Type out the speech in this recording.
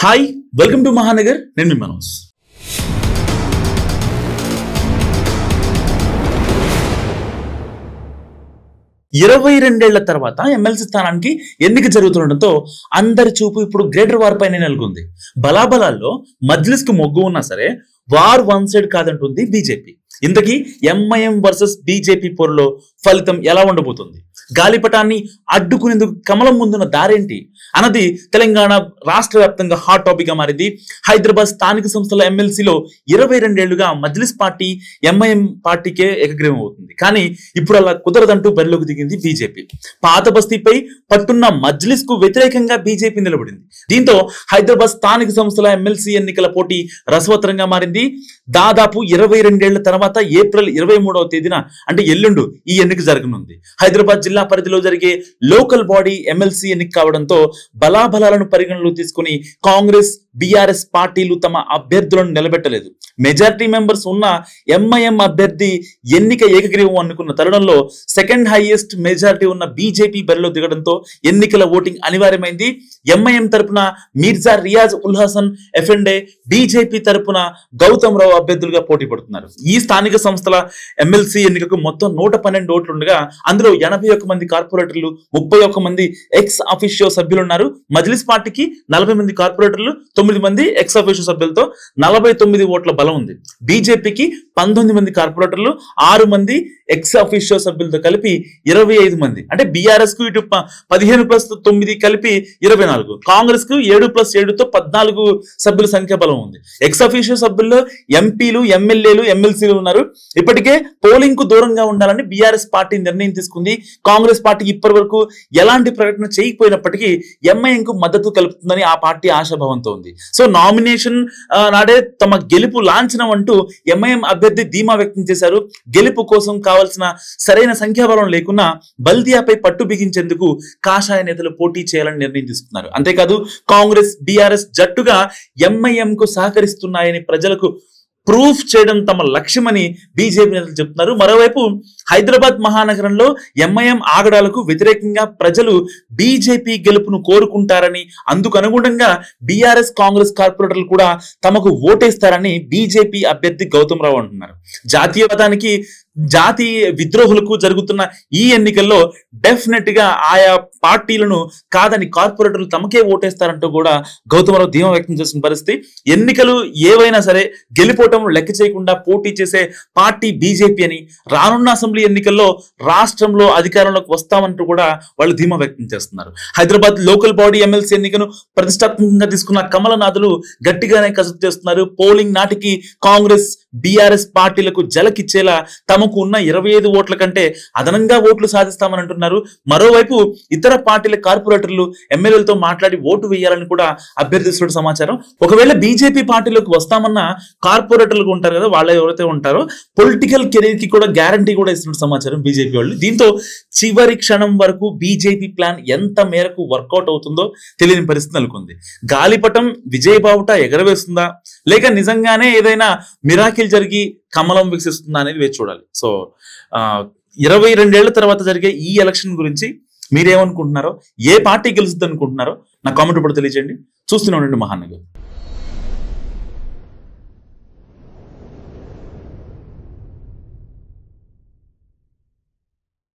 Hi welcome to Mahanagar. నేను మీ మనోజ్. 22 తర్వాత MLC స్థానానికి ఎన్నిక జరుగుతుండటంతో అందరి చూపు ఇప్పుడు గ్రేటర్ వార్ పైన నెలకొంది. బలాబలాల్లో మజ్లిస్ కు మొగ్గు ఉన్నా సరే వార్ వన్ సైడ్ కాదంటుంది బీజేపీ. ఇంతకీ ఎంఐఎం వర్సెస్ బీజేపీ పోరులో ఫలితం ఎలా ఉండబోతుంది? గాలిపటాన్ని అడ్డుకునేందుకు కమలం ముందున్న దారేంటి అన్నది తెలంగాణ రాష్ట్ర వ్యాప్తంగా హాట్ టాపిక్ గా మారింది. హైదరాబాద్ స్థానిక సంస్థల ఎమ్మెల్సీలో 22 ఏళ్లుగా మజ్లిస్ పార్టీ ఎంఐఎం పార్టీకే ఏకగ్రీవం అవుతుంది. కానీ ఇప్పుడు అలా కుదరదంటూ బరిలోకి దిగింది బీజేపీ. పాత బస్తీపై పట్టున్న మజ్లిస్ కు వ్యతిరేకంగా బీజేపీ నిలబడింది. దీంతో హైదరాబాద్ స్థానిక సంస్థల ఎమ్మెల్సీ ఎన్నికల పోటీ రసవత్తరంగా మారింది. దాదాపు 22 ఏళ్ల తర్వాత ఏప్రిల్ 23వ తేదీన అంటే ఎల్లుండు ఈ ఎన్నిక జరగనుంది. హైదరాబాద్ జిల్లా పరిధిలో జరిగే లోకల్ బాడీ ఎమ్మెల్సీ ఎన్నిక కావడంతో బలాబలాలను పరిగణలోకి తీసుకుని కాంగ్రెస్ బీఆర్ఎస్ పార్టీలు తమ అభ్యర్థులను నిలబెట్టలేదు. మెజారిటీ మెంబర్స్ ఉన్న ఎంఐఎం అభ్యర్థి ఎన్నిక ఏకగ్రీవం అనుకున్న తరుణంలో సెకండ్ హైయెస్ట్ మెజారిటీ ఉన్న బీజేపీ బరిలో దిగడంతో ఎన్నికల ఓటింగ్ అనివార్యమైంది. ఎంఐఎం తరపున మీర్జా రియాజ్ ఉల్ హసన్ ఎఫ్ఎండే, బీజేపీ తరపున గౌతమ్ రావు అభ్యర్థులుగా పోటీ పడుతున్నారు. ఈ స్థానిక సంస్థల ఎమ్మెల్సీ ఎన్నికకు మొత్తం 112 ఓట్లు ఉండగా అందులో 81 మంది కార్పొరేటర్లు, 31 మంది ఎక్స్ అఫిషియో సభ్యులున్నారు. మజ్లిస్ పార్టీకి 40 మంది కార్పొరేటర్లు, 9 మంది ఎక్స్ అఫిషియో సభ్యులతో 49 ఓట్ల బలం ఉంది. బీజేపీకి 19 మంది కార్పొరేటర్లు, 6 మంది ఎక్స్ అఫిషియో సభ్యులతో కలిపి 25 మంది. అంటే బీఆర్ఎస్ కు ఇటు 15+9 కలిపి 24, కాంగ్రెస్ కు 7+7తో 14 సభ్యుల సంఖ్య బలం ఉంది. ఎక్స్ అఫిషియో సభ్యుల్లో ఎంపీలు, ఎమ్మెల్యేలు, ఎమ్మెల్సీలు ఉన్నారు. ఇప్పటికే పోలింగ్ కు దూరంగా ఉండాలని బీఆర్ఎస్ పార్టీ నిర్ణయం తీసుకుంది. కాంగ్రెస్ పార్టీ ఇప్పటి వరకు ఎలాంటి ప్రకటన చేయకపోయినప్పటికీ ఎంఐఎం కు మద్దతు కలుపుతుందని ఆ పార్టీ ఆశాభావంతో ఉంది. సో నామినేషన్ నాడే తమ గెలుపు లాంఛనం అంటూ ఎంఐఎం అభ్యర్థి ధీమా వ్యక్తం చేశారు. గెలుపు కోసం కావాల్సిన సరైన సంఖ్యాబలం లేకున్నా బల్దియాపై పట్టు బిగించేందుకు కాషాయ నేతలు పోటీ చేయాలని నిర్ణయం తీసుకున్నారు. అంతేకాదు కాంగ్రెస్ బీఆర్ఎస్ జట్టుగా ఎంఐఎం కు సహకరిస్తున్నాయని ప్రజలకు ప్రూఫ్ చేయడం తమ లక్ష్యమని బీజేపీ నేతలు చెప్తున్నారు. మరోవైపు హైదరాబాద్ మహానగరంలో ఎంఐఎం ఆగడాలకు వ్యతిరేకంగా ప్రజలు బీజేపీ గెలుపును కోరుకుంటారని, అందుకు అనుగుణంగా బీఆర్ఎస్ కాంగ్రెస్ కార్పొరేటర్లు కూడా తమకు ఓటేస్తారని బీజేపీ అభ్యర్థి గౌతమ్ రావు అంటున్నారు. జాతీయవాదానికి జాతి విద్రోహులకు జరుగుతున్న ఈ ఎన్నికల్లో డెఫినెట్ గా ఆయా పార్టీలను కాదని కార్పొరేటర్లు తమకే ఓటేస్తారంటూ కూడా గౌతమరావు ధీమా వ్యక్తం చేసిన పరిస్థితి. ఎన్నికలు ఏవైనా సరే గెలిపోవటం లెక్క చేయకుండా పోటీ చేసే పార్టీ బీజేపీ అని, రానున్న అసెంబ్లీ ఎన్నికల్లో రాష్ట్రంలో అధికారంలోకి వస్తామంటూ కూడా వాళ్ళు ధీమా వ్యక్తం చేస్తున్నారు. హైదరాబాద్ లోకల్ బాడీ ఎమ్మెల్సీ ఎన్నికను ప్రతిష్టాత్మకంగా తీసుకున్న కమలనాథులు గట్టిగానే కసరత్తు చేస్తున్నారు. పోలింగ్ నాటికి కాంగ్రెస్ బీఆర్ఎస్ పార్టీలకు జలకిచ్చేలా తమకు ఉన్న 25 ఓట్ల కంటే అదనంగా ఓట్లు సాధిస్తామని అంటున్నారు. మరోవైపు ఇతర పార్టీల కార్పొరేటర్లు ఎమ్మెల్యేలతో మాట్లాడి ఓటు వేయాలని కూడా అభ్యర్థిస్తున్న సమాచారం. ఒకవేళ బీజేపీ పార్టీలోకి వస్తామన్న కార్పొరేటర్లు ఉంటారు కదా, వాళ్ళు ఎవరైతే ఉంటారో పొలిటికల్ కెరీర్ కి కూడా గ్యారంటీ కూడా ఇస్తున్న సమాచారం బీజేపీ వాళ్ళు. దీంతో చివరి క్షణం వరకు బీజేపీ ప్లాన్ ఎంత మేరకు వర్కౌట్ అవుతుందో తెలియని పరిస్థితి నెలకొంది. గాలిపటం విజయబావుట ఎగరవేస్తుందా, లేక నిజంగానే ఏదైనా మిరాకిల్ జరిగి కమలం వికసిస్తుందా అనేది వేచి చూడాలి. సో 22 ఏళ్ల తర్వాత జరిగే ఈ ఎలక్షన్ గురించి మీరేమనుకుంటున్నారో, ఏ పార్టీ గెలుస్తుంది అనుకుంటున్నారో నా కామెంట్ ఇప్పుడు తెలియజేయండి. చూస్తూనే ఉండండి మహానగర్.